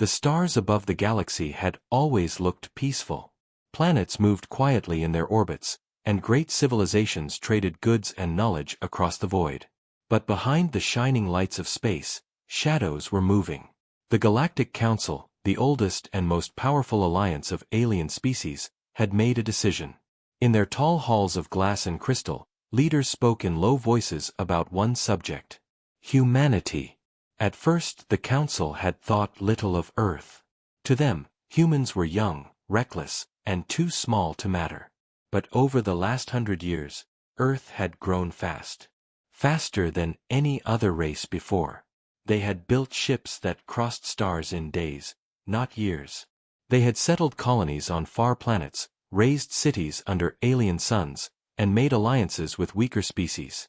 The stars above the galaxy had always looked peaceful. Planets moved quietly in their orbits, and great civilizations traded goods and knowledge across the void. But behind the shining lights of space, shadows were moving. The Galactic Council, the oldest and most powerful alliance of alien species, had made a decision. In their tall halls of glass and crystal, leaders spoke in low voices about one subject: humanity. At first, the Council had thought little of Earth. To them, humans were young, reckless, and too small to matter. But over the last 100 years, Earth had grown fast. Faster than any other race before. They had built ships that crossed stars in days, not years. They had settled colonies on far planets, raised cities under alien suns, and made alliances with weaker species.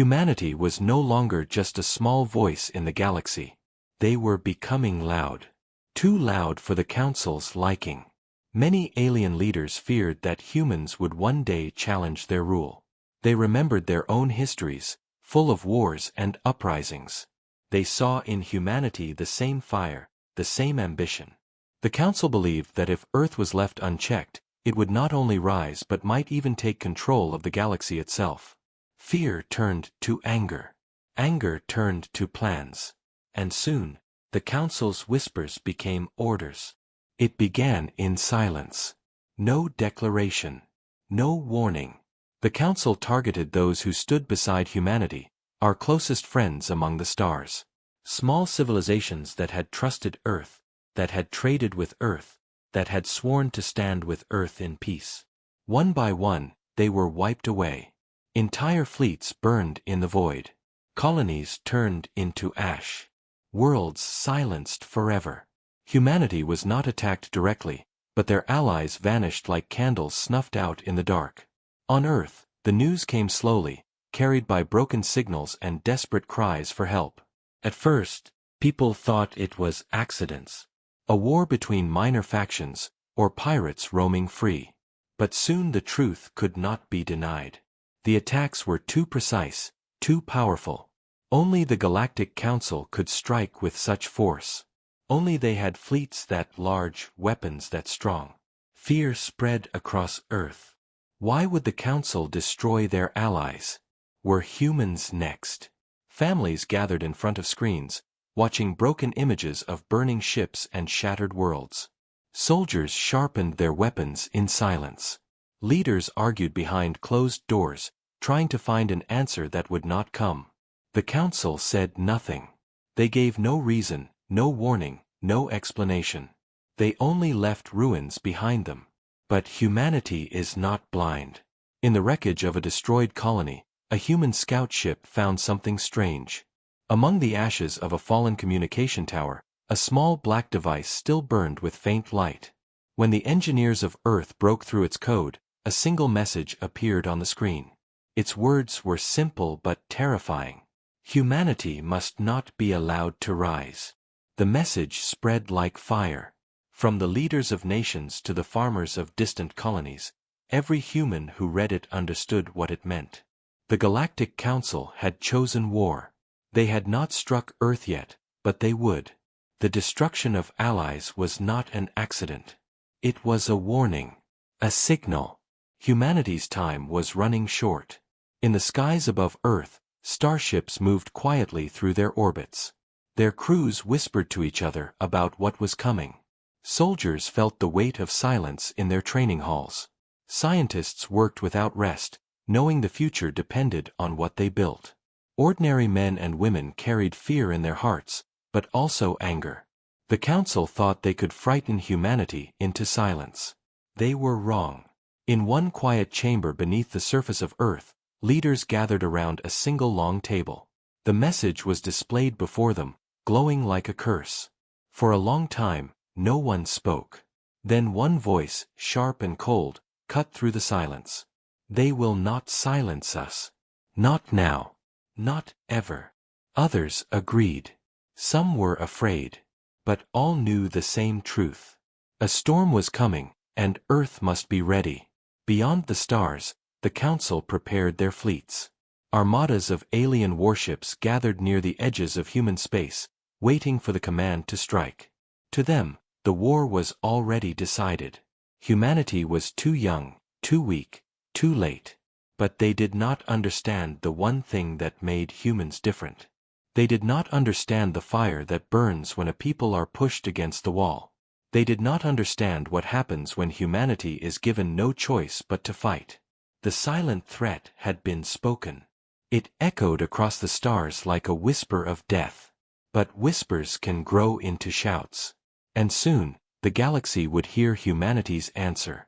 Humanity was no longer just a small voice in the galaxy. They were becoming loud. Too loud for the Council's liking. Many alien leaders feared that humans would one day challenge their rule. They remembered their own histories, full of wars and uprisings. They saw in humanity the same fire, the same ambition. The Council believed that if Earth was left unchecked, it would not only rise but might even take control of the galaxy itself. Fear turned to anger. Anger turned to plans. And soon, the Council's whispers became orders. It began in silence. No declaration. No warning. The Council targeted those who stood beside humanity, our closest friends among the stars. Small civilizations that had trusted Earth, that had traded with Earth, that had sworn to stand with Earth in peace. One by one, they were wiped away. Entire fleets burned in the void. Colonies turned into ash. Worlds silenced forever. Humanity was not attacked directly, but their allies vanished like candles snuffed out in the dark. On Earth, the news came slowly, carried by broken signals and desperate cries for help. At first, people thought it was accidents. A war between minor factions, or pirates roaming free. But soon the truth could not be denied. The attacks were too precise, too powerful. Only the Galactic Council could strike with such force. Only they had fleets that large, weapons that strong. Fear spread across Earth. Why would the Council destroy their allies? Were humans next? Families gathered in front of screens, watching broken images of burning ships and shattered worlds. Soldiers sharpened their weapons in silence. Leaders argued behind closed doors, trying to find an answer that would not come. The Council said nothing. They gave no reason, no warning, no explanation. They only left ruins behind them. But humanity is not blind. In the wreckage of a destroyed colony, a human scout ship found something strange. Among the ashes of a fallen communication tower, a small black device still burned with faint light. When the engineers of Earth broke through its code, a single message appeared on the screen. Its words were simple but terrifying. Humanity must not be allowed to rise. The message spread like fire. From the leaders of nations to the farmers of distant colonies, every human who read it understood what it meant. The Galactic Council had chosen war. They had not struck Earth yet, but they would. The destruction of allies was not an accident. It was a warning. A signal. Humanity's time was running short. In the skies above Earth, starships moved quietly through their orbits. Their crews whispered to each other about what was coming. Soldiers felt the weight of silence in their training halls. Scientists worked without rest, knowing the future depended on what they built. Ordinary men and women carried fear in their hearts, but also anger. The Council thought they could frighten humanity into silence. They were wrong. In one quiet chamber beneath the surface of Earth, leaders gathered around a single long table. The message was displayed before them, glowing like a curse. For a long time, no one spoke. Then one voice, sharp and cold, cut through the silence. They will not silence us. Not now. Not ever. Others agreed. Some were afraid. But all knew the same truth. A storm was coming, and Earth must be ready. Beyond the stars, the Council prepared their fleets. Armadas of alien warships gathered near the edges of human space, waiting for the command to strike. To them, the war was already decided. Humanity was too young, too weak, too late. But they did not understand the one thing that made humans different. They did not understand the fire that burns when a people are pushed against the wall. They did not understand what happens when humanity is given no choice but to fight. The silent threat had been spoken. It echoed across the stars like a whisper of death. But whispers can grow into shouts. And soon, the galaxy would hear humanity's answer.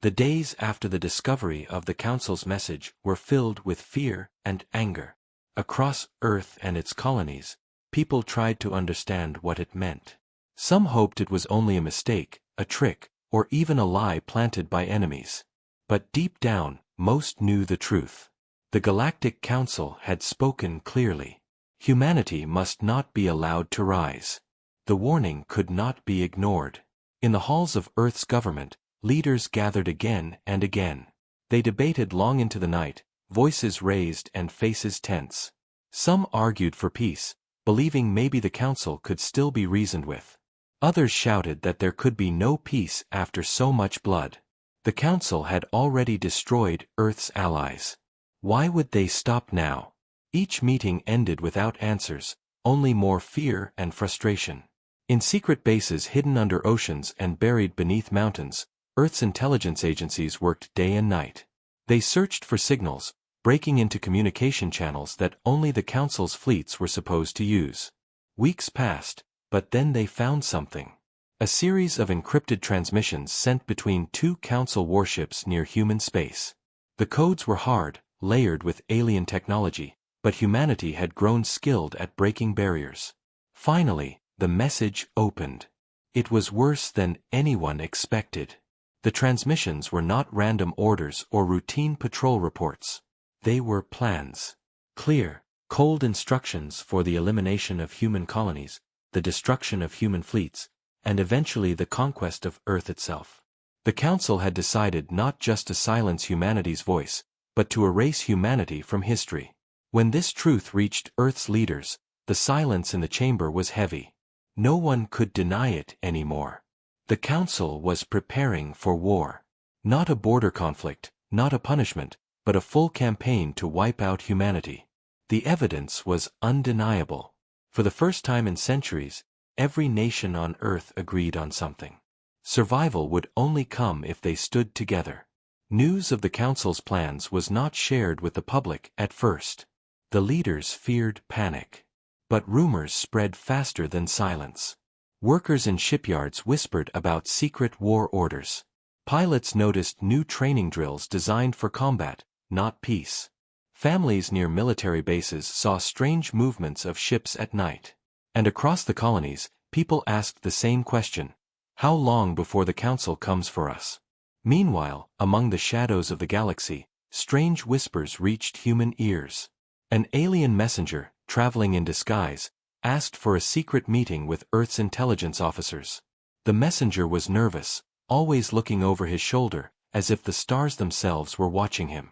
The days after the discovery of the Council's message were filled with fear and anger. Across Earth and its colonies, people tried to understand what it meant. Some hoped it was only a mistake, a trick, or even a lie planted by enemies. But deep down, most knew the truth. The Galactic Council had spoken clearly. Humanity must not be allowed to rise. The warning could not be ignored. In the halls of Earth's government, leaders gathered again and again. They debated long into the night, voices raised and faces tense. Some argued for peace, believing maybe the Council could still be reasoned with. Others shouted that there could be no peace after so much blood. The Council had already destroyed Earth's allies. Why would they stop now? Each meeting ended without answers, only more fear and frustration. In secret bases hidden under oceans and buried beneath mountains, Earth's intelligence agencies worked day and night. They searched for signals, breaking into communication channels that only the Council's fleets were supposed to use. Weeks passed, but then they found something. A series of encrypted transmissions sent between two Council warships near human space. The codes were hard, layered with alien technology, but humanity had grown skilled at breaking barriers. Finally, the message opened. It was worse than anyone expected. The transmissions were not random orders or routine patrol reports. They were plans. Clear, cold instructions for the elimination of human colonies, the destruction of human fleets, and eventually the conquest of Earth itself. The Council had decided not just to silence humanity's voice, but to erase humanity from history. When this truth reached Earth's leaders, the silence in the chamber was heavy. No one could deny it anymore. The Council was preparing for war. Not a border conflict, not a punishment, but a full campaign to wipe out humanity. The evidence was undeniable. For the first time in centuries, every nation on Earth agreed on something. Survival would only come if they stood together. News of the Council's plans was not shared with the public at first. The leaders feared panic. But rumors spread faster than silence. Workers in shipyards whispered about secret war orders. Pilots noticed new training drills designed for combat, not peace. Families near military bases saw strange movements of ships at night. And across the colonies, people asked the same question: how long before the Council comes for us? Meanwhile, among the shadows of the galaxy, strange whispers reached human ears. An alien messenger, traveling in disguise, asked for a secret meeting with Earth's intelligence officers. The messenger was nervous, always looking over his shoulder, as if the stars themselves were watching him.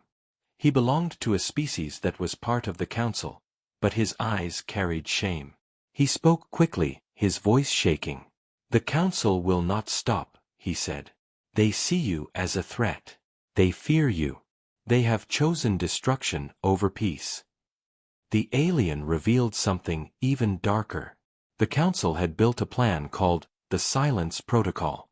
He belonged to a species that was part of the Council, but his eyes carried shame. He spoke quickly, his voice shaking. "The Council will not stop," he said. "They see you as a threat. They fear you. They have chosen destruction over peace." The alien revealed something even darker. The Council had built a plan called the Silence Protocol.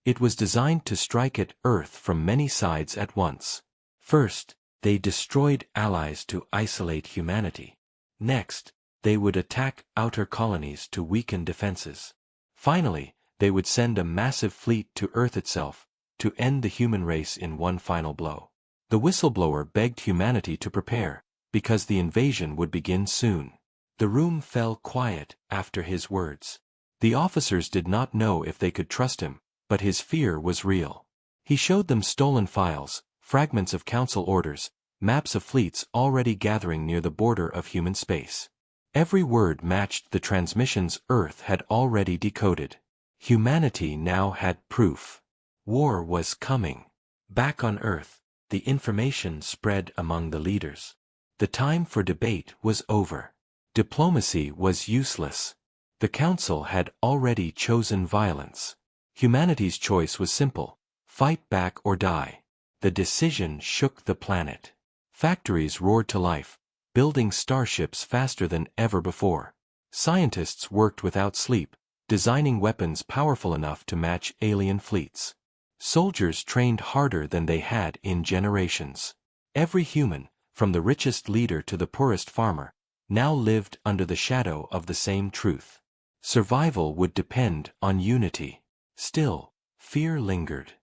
It was designed to strike at Earth from many sides at once. First, they destroyed allies to isolate humanity. Next, they would attack outer colonies to weaken defenses. Finally, they would send a massive fleet to Earth itself, to end the human race in one final blow. The whistleblower begged humanity to prepare, because the invasion would begin soon. The room fell quiet after his words. The officers did not know if they could trust him, but his fear was real. He showed them stolen files, fragments of Council orders, maps of fleets already gathering near the border of human space. Every word matched the transmissions Earth had already decoded. Humanity now had proof. War was coming. Back on Earth, the information spread among the leaders. The time for debate was over. Diplomacy was useless. The Council had already chosen violence. Humanity's choice was simple: fight back or die. The decision shook the planet. Factories roared to life, building starships faster than ever before. Scientists worked without sleep, designing weapons powerful enough to match alien fleets. Soldiers trained harder than they had in generations. Every human, from the richest leader to the poorest farmer, now lived under the shadow of the same truth. Survival would depend on unity. Still, fear lingered.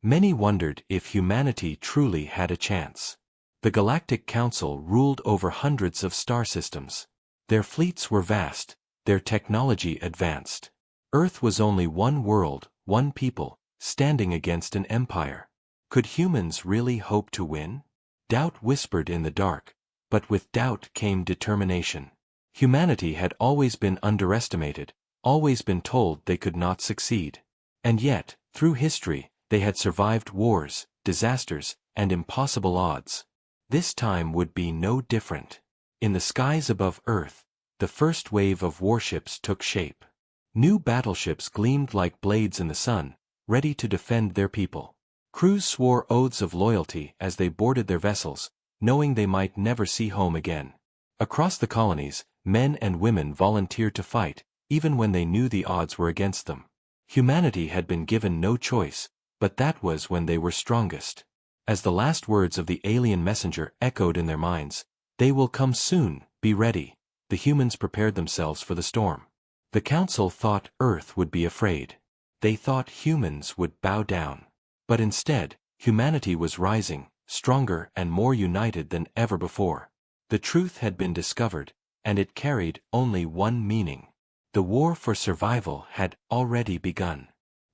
Many wondered if humanity truly had a chance. The Galactic Council ruled over hundreds of star systems. Their fleets were vast, their technology advanced. Earth was only one world, one people, standing against an empire. Could humans really hope to win? Doubt whispered in the dark, but with doubt came determination. Humanity had always been underestimated, always been told they could not succeed. And yet, through history, they had survived wars, disasters, and impossible odds. This time would be no different. In the skies above Earth, the first wave of warships took shape. New battleships gleamed like blades in the sun, ready to defend their people. Crews swore oaths of loyalty as they boarded their vessels, knowing they might never see home again. Across the colonies, men and women volunteered to fight, even when they knew the odds were against them. Humanity had been given no choice, but that was when they were strongest. As the last words of the alien messenger echoed in their minds, "They will come soon, be ready," the humans prepared themselves for the storm. The Council thought Earth would be afraid. They thought humans would bow down. But instead, humanity was rising, stronger and more united than ever before. The truth had been discovered, and it carried only one meaning. The war for survival had already begun.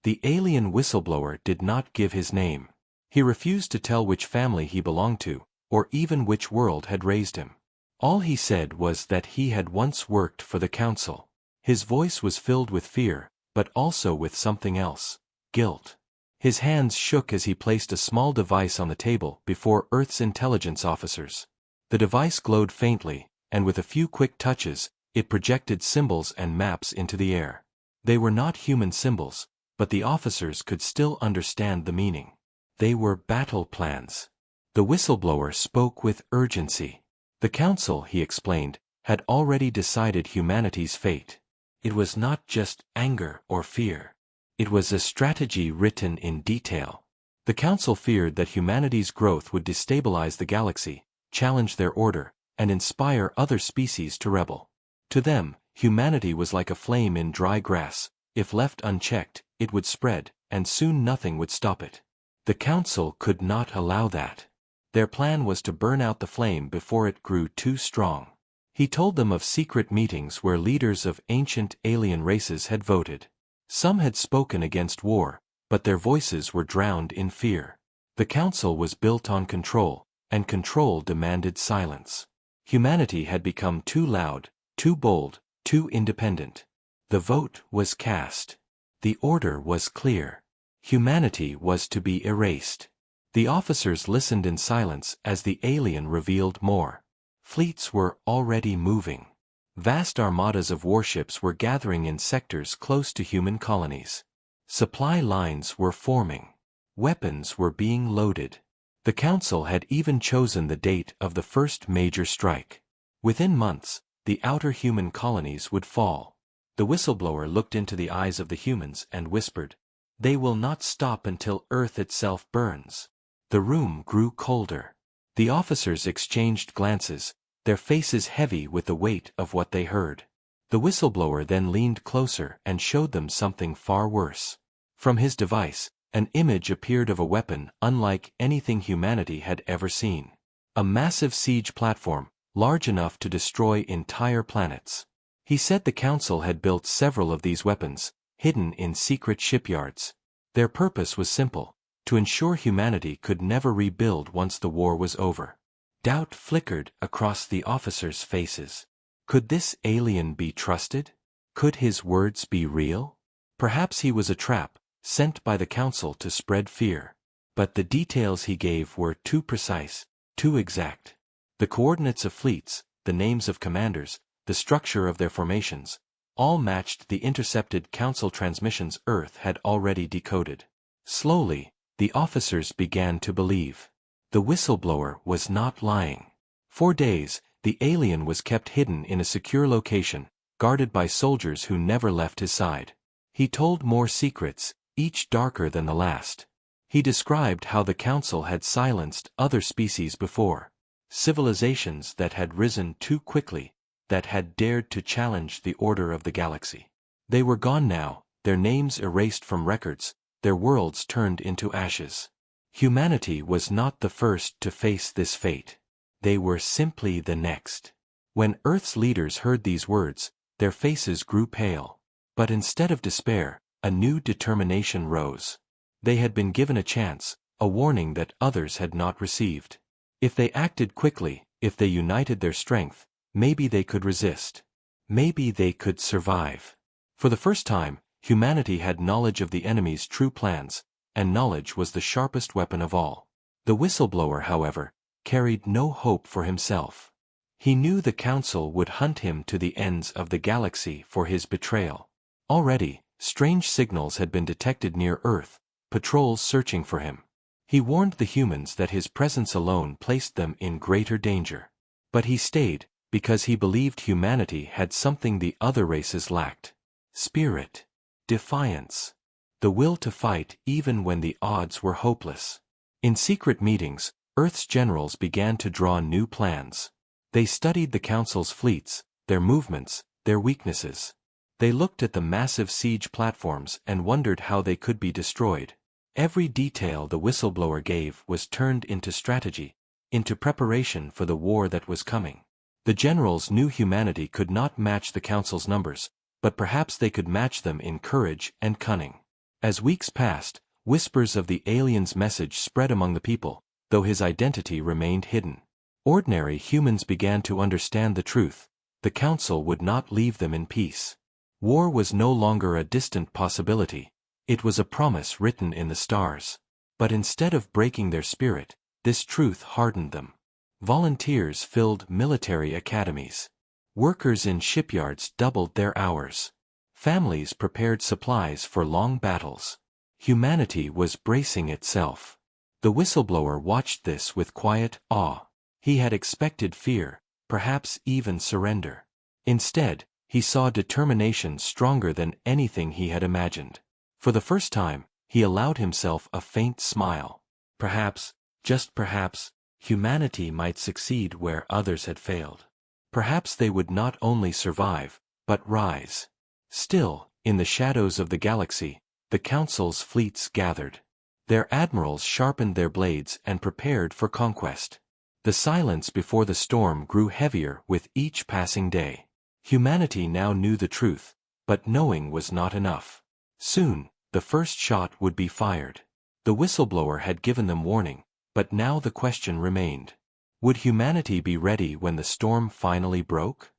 The alien whistleblower did not give his name. He refused to tell which family he belonged to, or even which world had raised him. All he said was that he had once worked for the Council. His voice was filled with fear, but also with something else: guilt. His hands shook as he placed a small device on the table before Earth's intelligence officers. The device glowed faintly, and with a few quick touches, it projected symbols and maps into the air. They were not human symbols, but the officers could still understand the meaning. They were battle plans. The whistleblower spoke with urgency. The Council, he explained, had already decided humanity's fate. It was not just anger or fear. It was a strategy written in detail. The Council feared that humanity's growth would destabilize the galaxy, challenge their order, and inspire other species to rebel. To them, humanity was like a flame in dry grass. If left unchecked, it would spread, and soon nothing would stop it. The Council could not allow that. Their plan was to burn out the flame before it grew too strong. He told them of secret meetings where leaders of ancient alien races had voted. Some had spoken against war, but their voices were drowned in fear. The Council was built on control, and control demanded silence. Humanity had become too loud, too bold, too independent. The vote was cast. The order was clear. Humanity was to be erased. The officers listened in silence as the alien revealed more. Fleets were already moving. Vast armadas of warships were gathering in sectors close to human colonies. Supply lines were forming. Weapons were being loaded. The Council had even chosen the date of the first major strike. Within months, the outer human colonies would fall. The whistleblower looked into the eyes of the humans and whispered, "They will not stop until Earth itself burns." The room grew colder. The officers exchanged glances, their faces heavy with the weight of what they heard. The whistleblower then leaned closer and showed them something far worse. From his device, an image appeared of a weapon unlike anything humanity had ever seen. A massive siege platform, large enough to destroy entire planets. He said the Council had built several of these weapons, hidden in secret shipyards. Their purpose was simple: to ensure humanity could never rebuild once the war was over. Doubt flickered across the officers' faces. Could this alien be trusted? Could his words be real? Perhaps he was a trap, sent by the Council to spread fear. But the details he gave were too precise, too exact. The coordinates of fleets, the names of commanders, the structure of their formations, all matched the intercepted Council transmissions Earth had already decoded. Slowly, the officers began to believe. The whistleblower was not lying. For days, the alien was kept hidden in a secure location, guarded by soldiers who never left his side. He told more secrets, each darker than the last. He described how the Council had silenced other species before. Civilizations that had risen too quickly, that had dared to challenge the order of the galaxy. They were gone now, their names erased from records, their worlds turned into ashes. Humanity was not the first to face this fate. They were simply the next. When Earth's leaders heard these words, their faces grew pale. But instead of despair, a new determination rose. They had been given a chance, a warning that others had not received. If they acted quickly, if they united their strength, maybe they could resist. Maybe they could survive. For the first time, humanity had knowledge of the enemy's true plans, and knowledge was the sharpest weapon of all. The whistleblower, however, carried no hope for himself. He knew the Council would hunt him to the ends of the galaxy for his betrayal. Already, strange signals had been detected near Earth, patrols searching for him. He warned the humans that his presence alone placed them in greater danger. But he stayed, because he believed humanity had something the other races lacked. Spirit. Defiance. The will to fight even when the odds were hopeless. In secret meetings, Earth's generals began to draw new plans. They studied the Council's fleets, their movements, their weaknesses. They looked at the massive siege platforms and wondered how they could be destroyed. Every detail the whistleblower gave was turned into strategy, into preparation for the war that was coming. The generals knew humanity could not match the Council's numbers, but perhaps they could match them in courage and cunning. As weeks passed, whispers of the alien's message spread among the people, though his identity remained hidden. Ordinary humans began to understand the truth. The Council would not leave them in peace. War was no longer a distant possibility. It was a promise written in the stars. But instead of breaking their spirit, this truth hardened them. Volunteers filled military academies. Workers in shipyards doubled their hours. Families prepared supplies for long battles. Humanity was bracing itself. The whistleblower watched this with quiet awe. He had expected fear, perhaps even surrender. Instead, he saw determination stronger than anything he had imagined. For the first time, he allowed himself a faint smile. Perhaps, just perhaps, humanity might succeed where others had failed. Perhaps they would not only survive, but rise. Still, in the shadows of the galaxy, the Council's fleets gathered. Their admirals sharpened their blades and prepared for conquest. The silence before the storm grew heavier with each passing day. Humanity now knew the truth, but knowing was not enough. Soon, the first shot would be fired. The whistleblower had given them warning, but now the question remained. Would humanity be ready when the storm finally broke?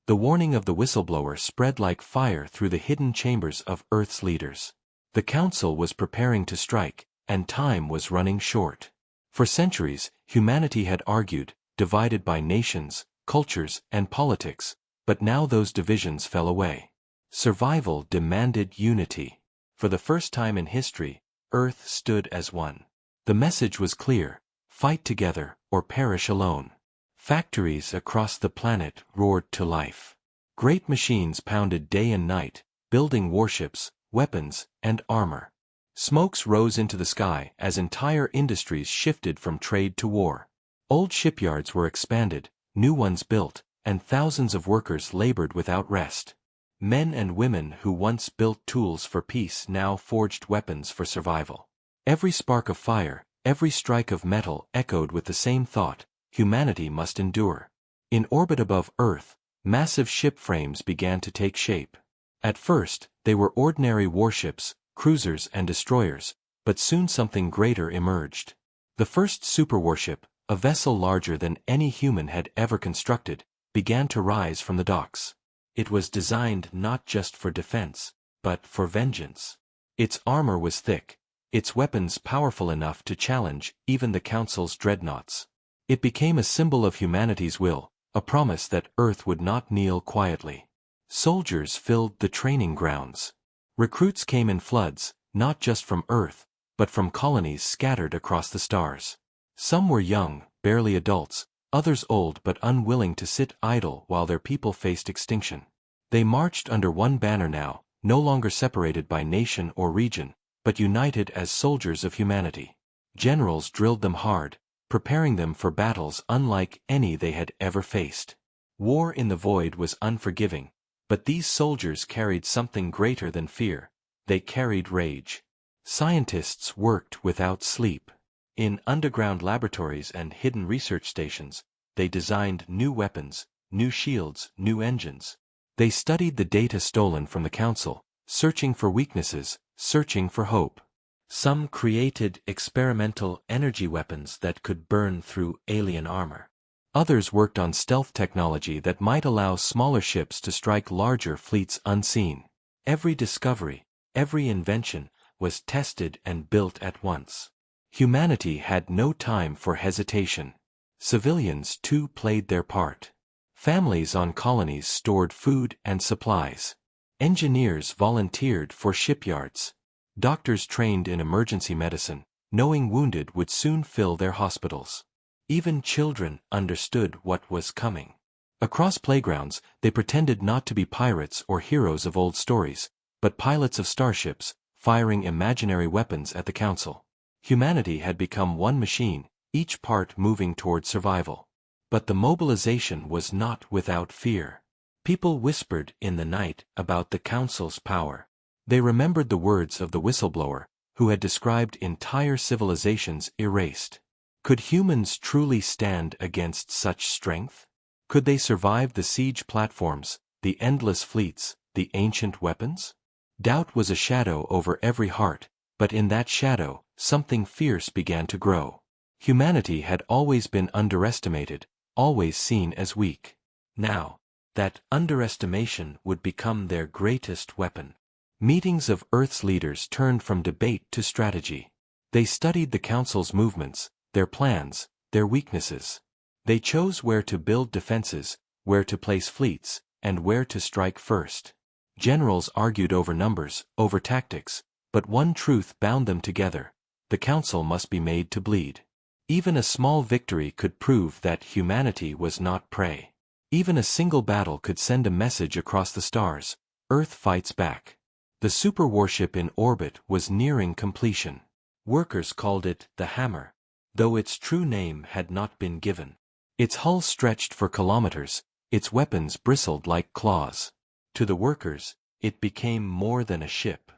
The warning of the whistleblower spread like fire through the hidden chambers of Earth's leaders. The Council was preparing to strike, and time was running short. For centuries, humanity had argued, divided by nations, cultures, and politics, but now those divisions fell away. Survival demanded unity. For the first time in history, Earth stood as one. The message was clear: fight together or perish alone. Factories across the planet roared to life. Great machines pounded day and night, building warships, weapons, and armor. Smokes rose into the sky as entire industries shifted from trade to war. Old shipyards were expanded, new ones built, and thousands of workers labored without rest. Men and women who once built tools for peace now forged weapons for survival. Every spark of fire, every strike of metal echoed with the same thought: humanity must endure. In orbit above Earth, massive ship frames began to take shape. At first, they were ordinary warships, cruisers and destroyers, but soon something greater emerged. The first superwarship, a vessel larger than any human had ever constructed, began to rise from the docks. It was designed not just for defense, but for vengeance. Its armor was thick, its weapons powerful enough to challenge even the Council's dreadnoughts. It became a symbol of humanity's will, a promise that Earth would not kneel quietly. Soldiers filled the training grounds. Recruits came in floods, not just from Earth, but from colonies scattered across the stars. Some were young, barely adults, others old but unwilling to sit idle while their people faced extinction. They marched under one banner now, no longer separated by nation or region, but united as soldiers of humanity. Generals drilled them hard, preparing them for battles unlike any they had ever faced. War in the void was unforgiving, but these soldiers carried something greater than fear. They carried rage. Scientists worked without sleep. In underground laboratories and hidden research stations, they designed new weapons, new shields, new engines. They studied the data stolen from the Council, searching for weaknesses, searching for hope. Some created experimental energy weapons that could burn through alien armor. Others worked on stealth technology that might allow smaller ships to strike larger fleets unseen. Every discovery, every invention, was tested and built at once. Humanity had no time for hesitation. Civilians too played their part. Families on colonies stored food and supplies. Engineers volunteered for shipyards. Doctors trained in emergency medicine, knowing wounded would soon fill their hospitals. Even children understood what was coming. Across playgrounds, they pretended not to be pirates or heroes of old stories, but pilots of starships, firing imaginary weapons at the Council. Humanity had become one machine, each part moving toward survival. But the mobilization was not without fear. People whispered in the night about the Council's power. They remembered the words of the whistleblower, who had described entire civilizations erased. Could humans truly stand against such strength? Could they survive the siege platforms, the endless fleets, the ancient weapons? Doubt was a shadow over every heart, but in that shadow, something fierce began to grow. Humanity had always been underestimated, always seen as weak. Now, that underestimation would become their greatest weapon. Meetings of Earth's leaders turned from debate to strategy. They studied the Council's movements, their plans, their weaknesses. They chose where to build defenses, where to place fleets, and where to strike first. Generals argued over numbers, over tactics, but one truth bound them together: the Council must be made to bleed. Even a small victory could prove that humanity was not prey. Even a single battle could send a message across the stars: Earth fights back. The super warship in orbit was nearing completion. Workers called it the Hammer, though its true name had not been given. Its hull stretched for kilometers, its weapons bristled like claws. To the workers, it became more than a ship.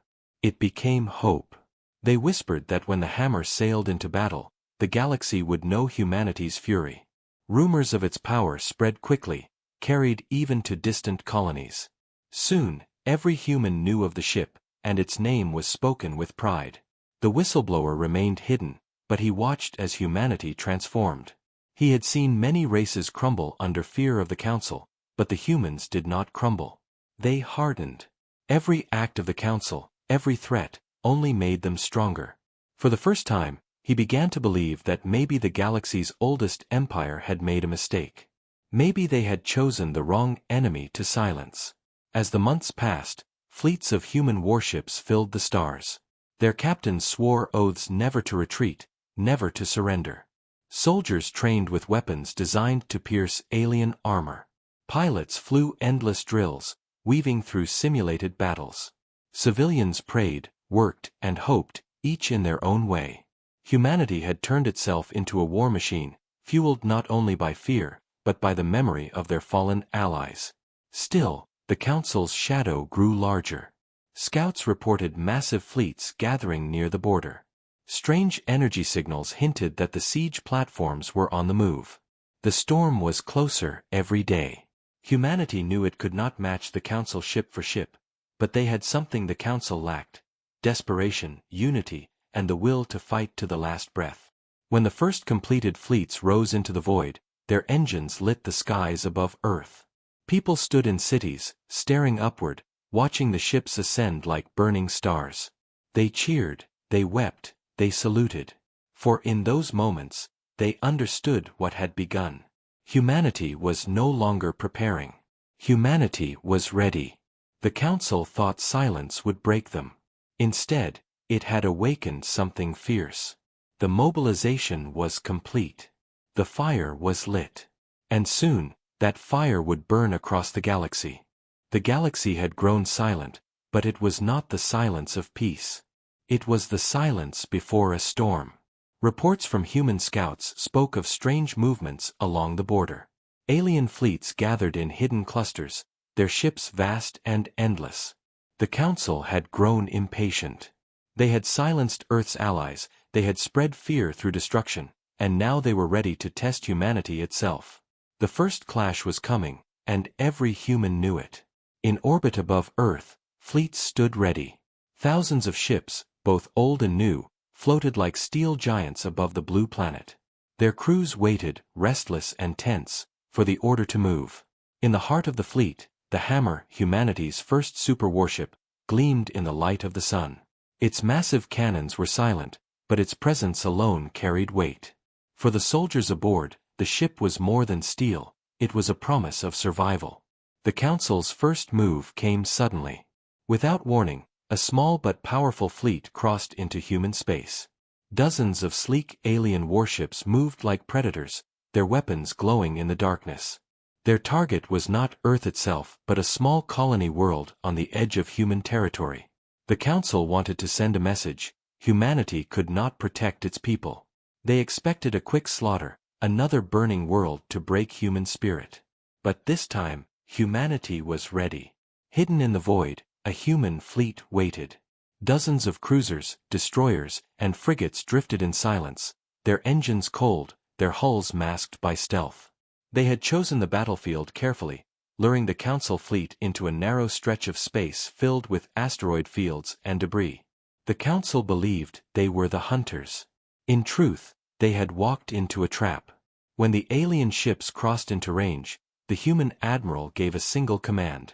It became hope. They whispered that when the Hammer sailed into battle, the galaxy would know humanity's fury. Rumors of its power spread quickly, carried even to distant colonies. Soon, every human knew of the ship, and its name was spoken with pride. The whistleblower remained hidden, but he watched as humanity transformed. He had seen many races crumble under fear of the Council, but the humans did not crumble. They hardened. Every act of the Council, every threat, only made them stronger. For the first time, he began to believe that maybe the galaxy's oldest empire had made a mistake. Maybe they had chosen the wrong enemy to silence. As the months passed, fleets of human warships filled the stars. Their captains swore oaths never to retreat, never to surrender. Soldiers trained with weapons designed to pierce alien armor. Pilots flew endless drills, weaving through simulated battles. Civilians prayed, worked, and hoped, each in their own way. Humanity had turned itself into a war machine, fueled not only by fear, but by the memory of their fallen allies. Still, the Council's shadow grew larger. Scouts reported massive fleets gathering near the border. Strange energy signals hinted that the siege platforms were on the move. The storm was closer every day. Humanity knew it could not match the Council ship for ship, but they had something the Council lacked: desperation, unity, and the will to fight to the last breath. When the first completed fleets rose into the void, their engines lit the skies above Earth. People stood in cities, staring upward, watching the ships ascend like burning stars. They cheered, they wept, they saluted. For in those moments, they understood what had begun. Humanity was no longer preparing. Humanity was ready. The council thought silence would break them. Instead, it had awakened something fierce. The mobilization was complete. The fire was lit. And soon, that fire would burn across the galaxy. The galaxy had grown silent, but it was not the silence of peace. It was the silence before a storm. Reports from human scouts spoke of strange movements along the border. Alien fleets gathered in hidden clusters, their ships vast and endless. The council had grown impatient. They had silenced Earth's allies, they had spread fear through destruction, and now they were ready to test humanity itself. The first clash was coming, and every human knew it. In orbit above Earth, fleets stood ready. Thousands of ships, both old and new, floated like steel giants above the blue planet. Their crews waited, restless and tense, for the order to move. In the heart of the fleet, the Hammer, humanity's first super warship, gleamed in the light of the sun. Its massive cannons were silent, but its presence alone carried weight. For the soldiers aboard, the ship was more than steel, it was a promise of survival. The Council's first move came suddenly. Without warning, a small but powerful fleet crossed into human space. Dozens of sleek alien warships moved like predators, their weapons glowing in the darkness. Their target was not Earth itself but a small colony world on the edge of human territory. The Council wanted to send a message: humanity could not protect its people. They expected a quick slaughter, another burning world to break human spirit. But this time, humanity was ready. Hidden in the void, a human fleet waited. Dozens of cruisers, destroyers, and frigates drifted in silence, their engines cold, their hulls masked by stealth. They had chosen the battlefield carefully, luring the Council fleet into a narrow stretch of space filled with asteroid fields and debris. The Council believed they were the hunters. In truth, they had walked into a trap. When the alien ships crossed into range, the human admiral gave a single command.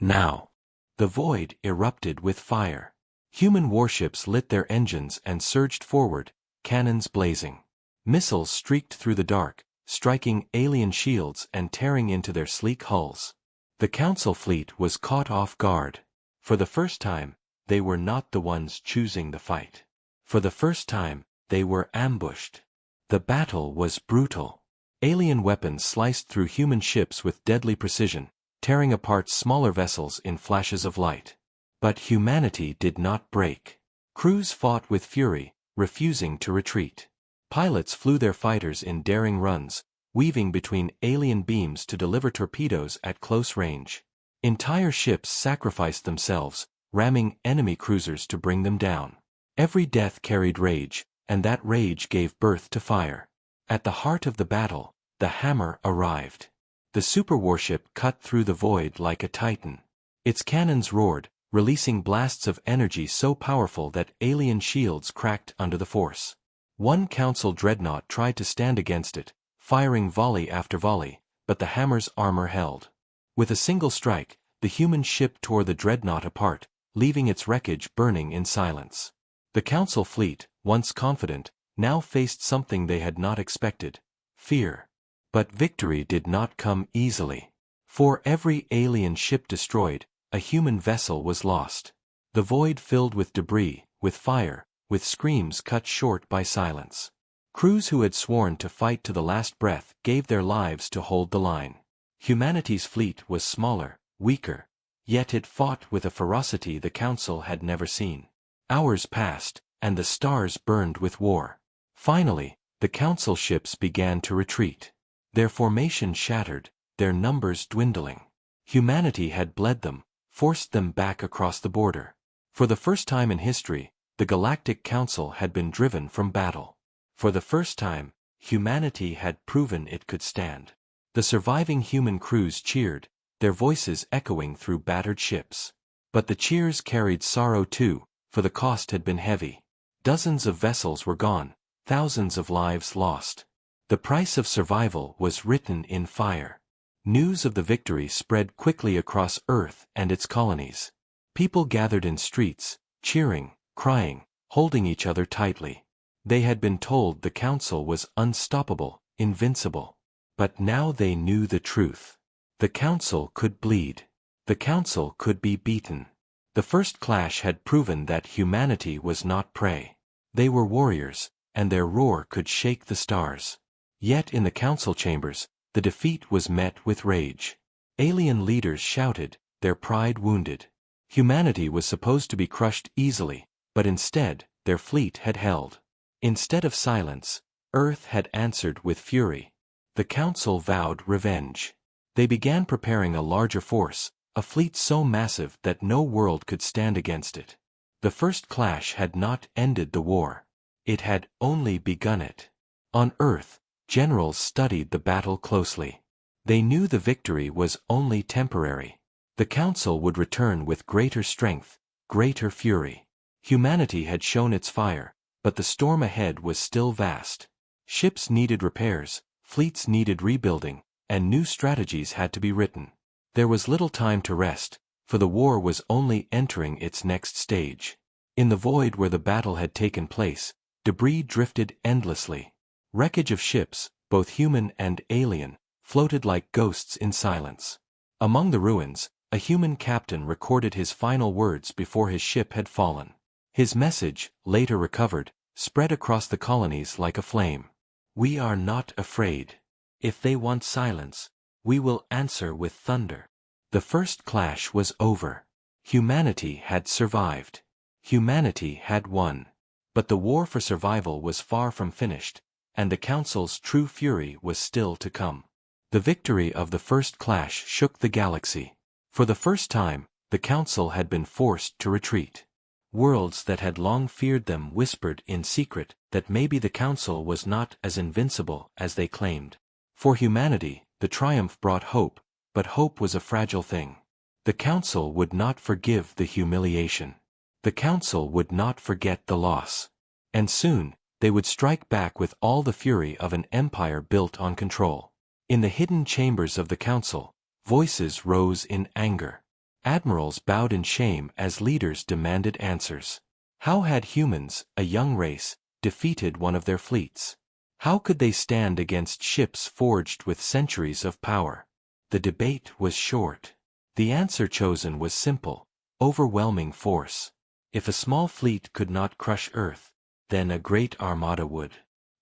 Now! The void erupted with fire. Human warships lit their engines and surged forward, cannons blazing. Missiles streaked through the dark, striking alien shields and tearing into their sleek hulls. The Council fleet was caught off guard. For the first time, they were not the ones choosing the fight. For the first time, they were ambushed. The battle was brutal. Alien weapons sliced through human ships with deadly precision, tearing apart smaller vessels in flashes of light. But humanity did not break. Crews fought with fury, refusing to retreat. Pilots flew their fighters in daring runs, weaving between alien beams to deliver torpedoes at close range. Entire ships sacrificed themselves, ramming enemy cruisers to bring them down. Every death carried rage, and that rage gave birth to fire. At the heart of the battle, the Hammer arrived. The super warship cut through the void like a titan. Its cannons roared, releasing blasts of energy so powerful that alien shields cracked under the force. One Council dreadnought tried to stand against it, firing volley after volley, but the Hammer's armor held. With a single strike, the human ship tore the dreadnought apart, leaving its wreckage burning in silence. The Council fleet, once confident, now faced something they had not expected: fear. But victory did not come easily. For every alien ship destroyed, a human vessel was lost. The void filled with debris, with fire, with screams cut short by silence. Crews who had sworn to fight to the last breath gave their lives to hold the line. Humanity's fleet was smaller, weaker, yet it fought with a ferocity the Council had never seen. Hours passed, and the stars burned with war. Finally, the Council ships began to retreat. Their formation shattered, their numbers dwindling. Humanity had bled them, forced them back across the border. For the first time in history, the Galactic Council had been driven from battle. For the first time, humanity had proven it could stand. The surviving human crews cheered, their voices echoing through battered ships. But the cheers carried sorrow too, for the cost had been heavy. Dozens of vessels were gone, thousands of lives lost. The price of survival was written in fire. News of the victory spread quickly across Earth and its colonies. People gathered in streets, cheering, crying, holding each other tightly. They had been told the Council was unstoppable, invincible. But now they knew the truth. The Council could bleed. The Council could be beaten. The first clash had proven that humanity was not prey. They were warriors, and their roar could shake the stars. Yet in the council chambers, the defeat was met with rage. Alien leaders shouted, their pride wounded. Humanity was supposed to be crushed easily, but instead, their fleet had held. Instead of silence, Earth had answered with fury. The council vowed revenge. They began preparing a larger force, a fleet so massive that no world could stand against it. The first clash had not ended the war. It had only begun it. On Earth, generals studied the battle closely. They knew the victory was only temporary. The council would return with greater strength, greater fury. Humanity had shown its fire, but the storm ahead was still vast. Ships needed repairs, fleets needed rebuilding, and new strategies had to be written. There was little time to rest, for the war was only entering its next stage. In the void where the battle had taken place, debris drifted endlessly. Wreckage of ships, both human and alien, floated like ghosts in silence. Among the ruins, a human captain recorded his final words before his ship had fallen. His message, later recovered, spread across the colonies like a flame. "We are not afraid. If they want silence, we will answer with thunder." The first clash was over. Humanity had survived. Humanity had won. But the war for survival was far from finished, and the Council's true fury was still to come. The victory of the first clash shook the galaxy. For the first time, the Council had been forced to retreat. Worlds that had long feared them whispered in secret that maybe the Council was not as invincible as they claimed. For humanity, the triumph brought hope, but hope was a fragile thing. The Council would not forgive the humiliation. The Council would not forget the loss. And soon, they would strike back with all the fury of an empire built on control. In the hidden chambers of the Council, voices rose in anger. Admirals bowed in shame as leaders demanded answers. How had humans, a young race, defeated one of their fleets? How could they stand against ships forged with centuries of power? The debate was short. The answer chosen was simple: overwhelming force. If a small fleet could not crush Earth, then a great armada would.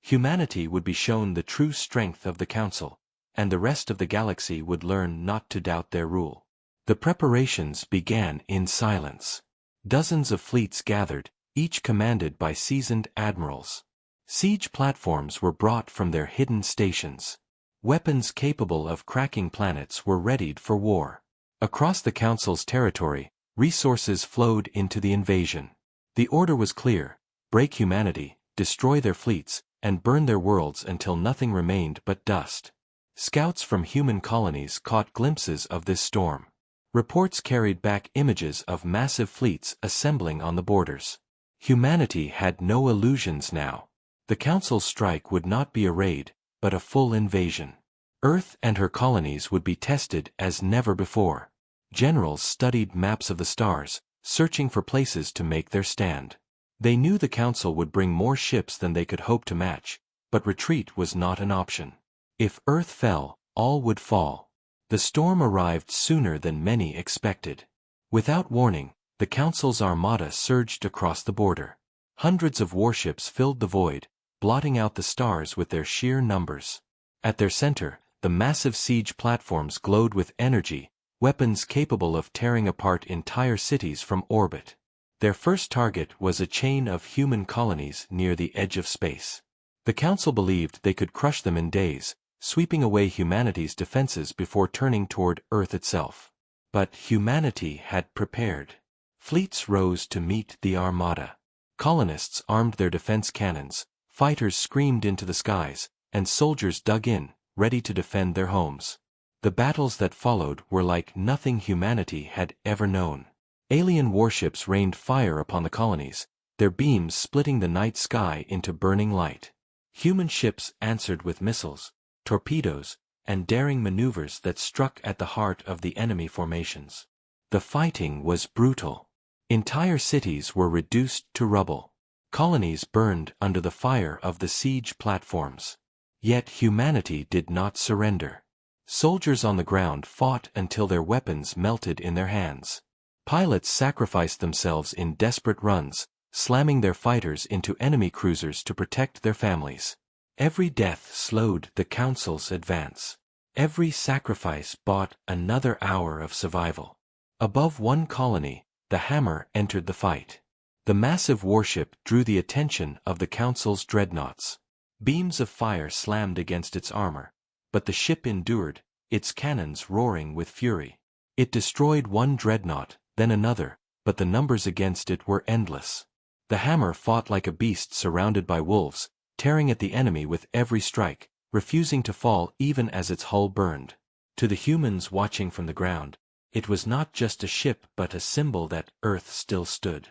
Humanity would be shown the true strength of the Council, and the rest of the galaxy would learn not to doubt their rule. The preparations began in silence. Dozens of fleets gathered, each commanded by seasoned admirals. Siege platforms were brought from their hidden stations. Weapons capable of cracking planets were readied for war. Across the Council's territory, resources flowed into the invasion. The order was clear: break humanity, destroy their fleets, and burn their worlds until nothing remained but dust. Scouts from human colonies caught glimpses of this storm. Reports carried back images of massive fleets assembling on the borders. Humanity had no illusions now. The Council's strike would not be a raid, but a full invasion. Earth and her colonies would be tested as never before. Generals studied maps of the stars, searching for places to make their stand. They knew the Council would bring more ships than they could hope to match, but retreat was not an option. If Earth fell, all would fall. The storm arrived sooner than many expected. Without warning, the Council's armada surged across the border. Hundreds of warships filled the void, blotting out the stars with their sheer numbers. At their center, the massive siege platforms glowed with energy, weapons capable of tearing apart entire cities from orbit. Their first target was a chain of human colonies near the edge of space. The Council believed they could crush them in days, sweeping away humanity's defenses before turning toward Earth itself. But humanity had prepared. Fleets rose to meet the armada. Colonists armed their defense cannons, fighters screamed into the skies, and soldiers dug in, ready to defend their homes. The battles that followed were like nothing humanity had ever known. Alien warships rained fire upon the colonies, their beams splitting the night sky into burning light. Human ships answered with missiles, torpedoes, and daring maneuvers that struck at the heart of the enemy formations. The fighting was brutal. Entire cities were reduced to rubble. Colonies burned under the fire of the siege platforms. Yet humanity did not surrender. Soldiers on the ground fought until their weapons melted in their hands. Pilots sacrificed themselves in desperate runs, slamming their fighters into enemy cruisers to protect their families. Every death slowed the Council's advance. Every sacrifice bought another hour of survival. Above one colony, the Hammer entered the fight. The massive warship drew the attention of the Council's dreadnoughts. Beams of fire slammed against its armor, but the ship endured, its cannons roaring with fury. It destroyed one dreadnought, then another, but the numbers against it were endless. The Hammer fought like a beast surrounded by wolves, tearing at the enemy with every strike, refusing to fall even as its hull burned. To the humans watching from the ground, it was not just a ship but a symbol that Earth still stood.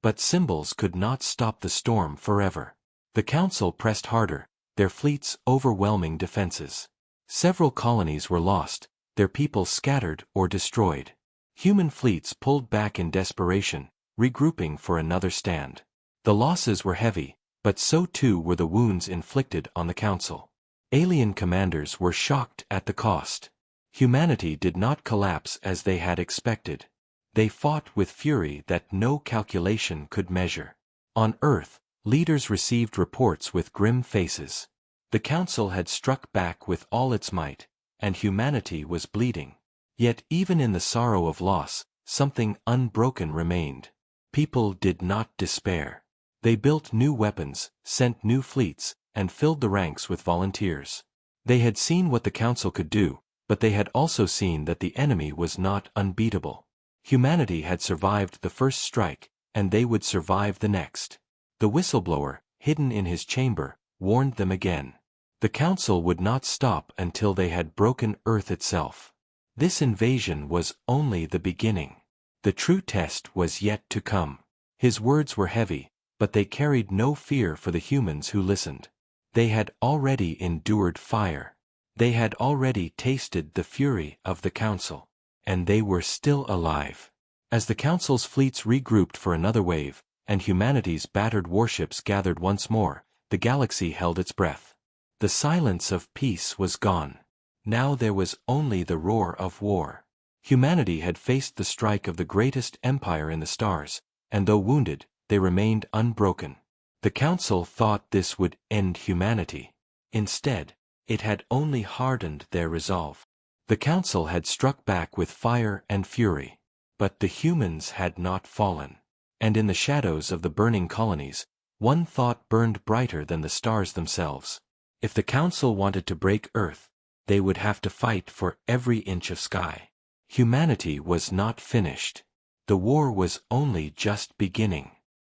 But symbols could not stop the storm forever. The Council pressed harder, their fleets overwhelming defenses. Several colonies were lost, their people scattered or destroyed. Human fleets pulled back in desperation, regrouping for another stand. The losses were heavy, but so too were the wounds inflicted on the Council. Alien commanders were shocked at the cost. Humanity did not collapse as they had expected. They fought with fury that no calculation could measure. On Earth, leaders received reports with grim faces. The Council had struck back with all its might, and humanity was bleeding. Yet even in the sorrow of loss, something unbroken remained. People did not despair. They built new weapons, sent new fleets, and filled the ranks with volunteers. They had seen what the Council could do, but they had also seen that the enemy was not unbeatable. Humanity had survived the first strike, and they would survive the next. The whistleblower, hidden in his chamber, warned them again. The Council would not stop until they had broken Earth itself. This invasion was only the beginning. The true test was yet to come. His words were heavy, but they carried no fear for the humans who listened. They had already endured fire. They had already tasted the fury of the Council. And they were still alive. As the Council's fleets regrouped for another wave, and humanity's battered warships gathered once more, the galaxy held its breath. The silence of peace was gone. Now there was only the roar of war. Humanity had faced the strike of the greatest empire in the stars, and though wounded, they remained unbroken. The Council thought this would end humanity. Instead, it had only hardened their resolve. The Council had struck back with fire and fury. But the humans had not fallen. And in the shadows of the burning colonies, one thought burned brighter than the stars themselves. If the Council wanted to break Earth, they would have to fight for every inch of sky. Humanity was not finished. The war was only just beginning.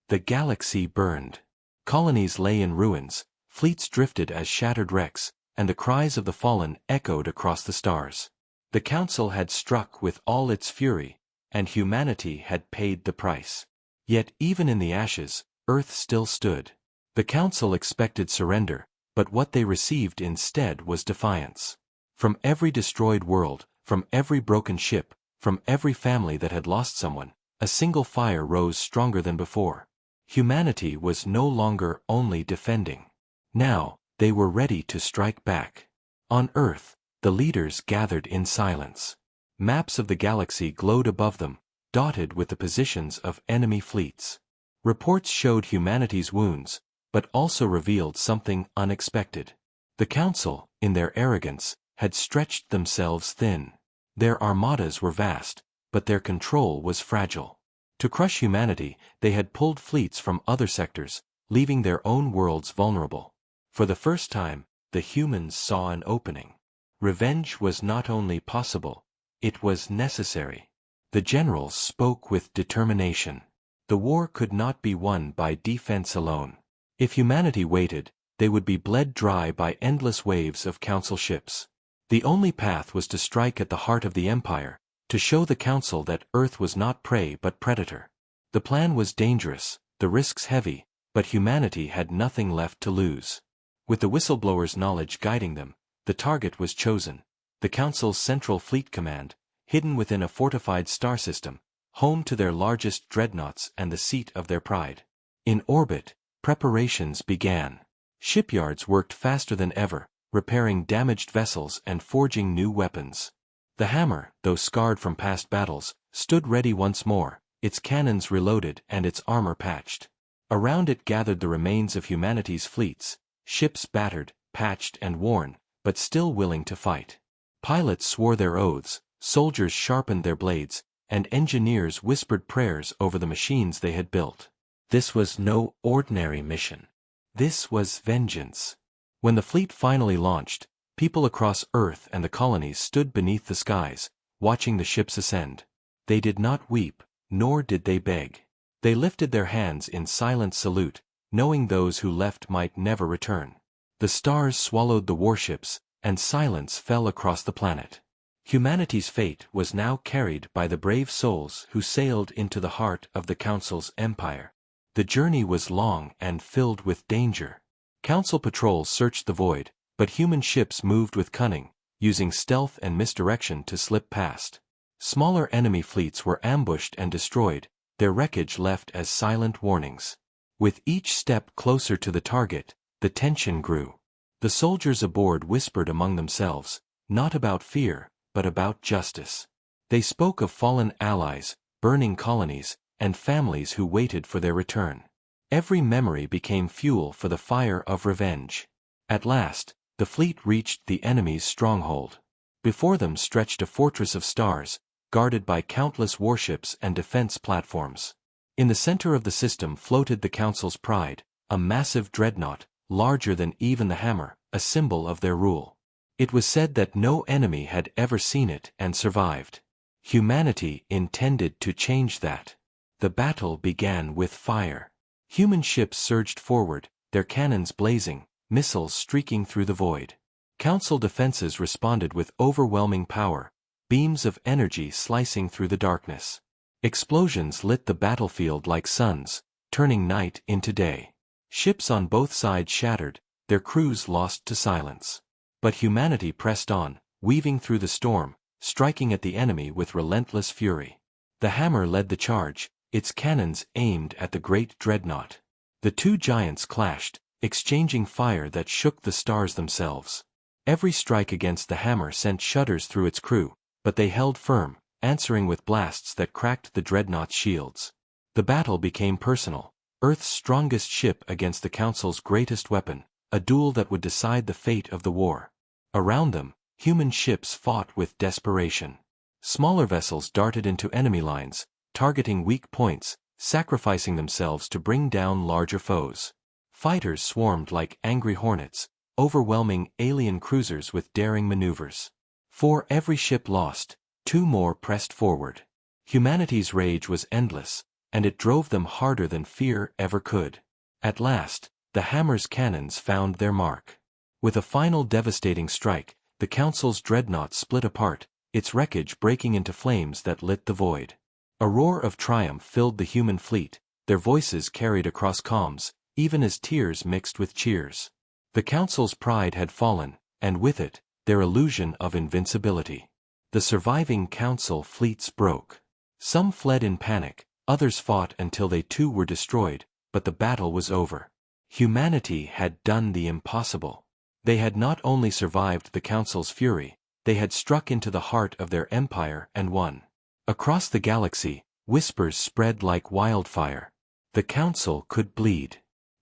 The galaxy burned. Colonies lay in ruins, fleets drifted as shattered wrecks, and the cries of the fallen echoed across the stars. The Council had struck with all its fury, and humanity had paid the price. Yet even in the ashes, Earth still stood. The Council expected surrender, but what they received instead was defiance. From every destroyed world, from every broken ship, from every family that had lost someone, a single fire rose stronger than before. Humanity was no longer only defending. Now, they were ready to strike back. On Earth, the leaders gathered in silence. Maps of the galaxy glowed above them, dotted with the positions of enemy fleets. Reports showed humanity's wounds, but also revealed something unexpected. The Council, in their arrogance, had stretched themselves thin. Their armadas were vast, but their control was fragile. To crush humanity, they had pulled fleets from other sectors, leaving their own worlds vulnerable. For the first time, the humans saw an opening. Revenge was not only possible, it was necessary. The generals spoke with determination. The war could not be won by defense alone. If humanity waited, they would be bled dry by endless waves of Council ships. The only path was to strike at the heart of the Empire, to show the Council that Earth was not prey but predator. The plan was dangerous, the risks heavy, but humanity had nothing left to lose. With the whistleblower's knowledge guiding them, the target was chosen, the Council's Central Fleet Command, hidden within a fortified star system, home to their largest dreadnoughts and the seat of their pride. In orbit, preparations began. Shipyards worked faster than ever, repairing damaged vessels and forging new weapons. The hammer, though scarred from past battles, stood ready once more, its cannons reloaded and its armor patched. Around it gathered the remains of humanity's fleets, ships battered, patched and worn, but still willing to fight. Pilots swore their oaths, soldiers sharpened their blades, and engineers whispered prayers over the machines they had built. This was no ordinary mission. This was vengeance. When the fleet finally launched, people across Earth and the colonies stood beneath the skies, watching the ships ascend. They did not weep, nor did they beg. They lifted their hands in silent salute, knowing those who left might never return. The stars swallowed the warships, and silence fell across the planet. Humanity's fate was now carried by the brave souls who sailed into the heart of the Council's empire. The journey was long and filled with danger. Council patrols searched the void, but human ships moved with cunning, using stealth and misdirection to slip past. Smaller enemy fleets were ambushed and destroyed, their wreckage left as silent warnings. With each step closer to the target, the tension grew. The soldiers aboard whispered among themselves, not about fear, but about justice. They spoke of fallen allies, burning colonies, and families who waited for their return. Every memory became fuel for the fire of revenge. At last, the fleet reached the enemy's stronghold. Before them stretched a fortress of stars, guarded by countless warships and defense platforms. In the center of the system floated the Council's pride, a massive dreadnought, larger than even the hammer, a symbol of their rule. It was said that no enemy had ever seen it and survived. Humanity intended to change that. The battle began with fire. Human ships surged forward, their cannons blazing, missiles streaking through the void. Council defenses responded with overwhelming power, beams of energy slicing through the darkness. Explosions lit the battlefield like suns, turning night into day. Ships on both sides shattered, their crews lost to silence. But humanity pressed on, weaving through the storm, striking at the enemy with relentless fury. The hammer led the charge, its cannons aimed at the great dreadnought. The two giants clashed, exchanging fire that shook the stars themselves. Every strike against the hammer sent shudders through its crew, but they held firm, answering with blasts that cracked the dreadnought's shields. The battle became personal, Earth's strongest ship against the Council's greatest weapon, a duel that would decide the fate of the war. Around them, human ships fought with desperation. Smaller vessels darted into enemy lines, targeting weak points, sacrificing themselves to bring down larger foes. Fighters swarmed like angry hornets, overwhelming alien cruisers with daring maneuvers. For every ship lost, two more pressed forward. Humanity's rage was endless, and it drove them harder than fear ever could. At last, the hammer's cannons found their mark. With a final devastating strike, the Council's dreadnought split apart, its wreckage breaking into flames that lit the void. A roar of triumph filled the human fleet, their voices carried across comms, even as tears mixed with cheers. The Council's pride had fallen, and with it, their illusion of invincibility. The surviving Council fleets broke. Some fled in panic, others fought until they too were destroyed, but the battle was over. Humanity had done the impossible. They had not only survived the Council's fury, they had struck into the heart of their empire and won. Across the galaxy, whispers spread like wildfire. The Council could bleed.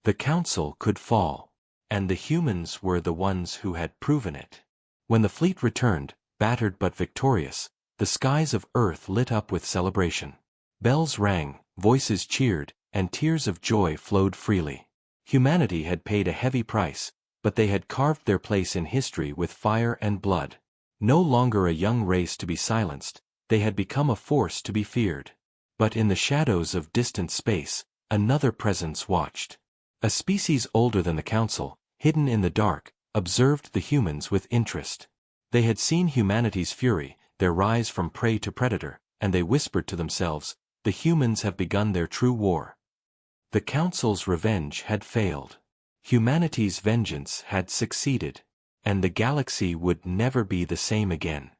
The Council could fall. And the humans were the ones who had proven it. When the fleet returned, battered but victorious, the skies of Earth lit up with celebration. Bells rang, voices cheered, and tears of joy flowed freely. Humanity had paid a heavy price, but they had carved their place in history with fire and blood. No longer a young race to be silenced, they had become a force to be feared. But in the shadows of distant space, another presence watched. A species older than the Council, hidden in the dark, observed the humans with interest. They had seen humanity's fury, their rise from prey to predator, and they whispered to themselves, "The humans have begun their true war." The Council's revenge had failed. Humanity's vengeance had succeeded. And the galaxy would never be the same again.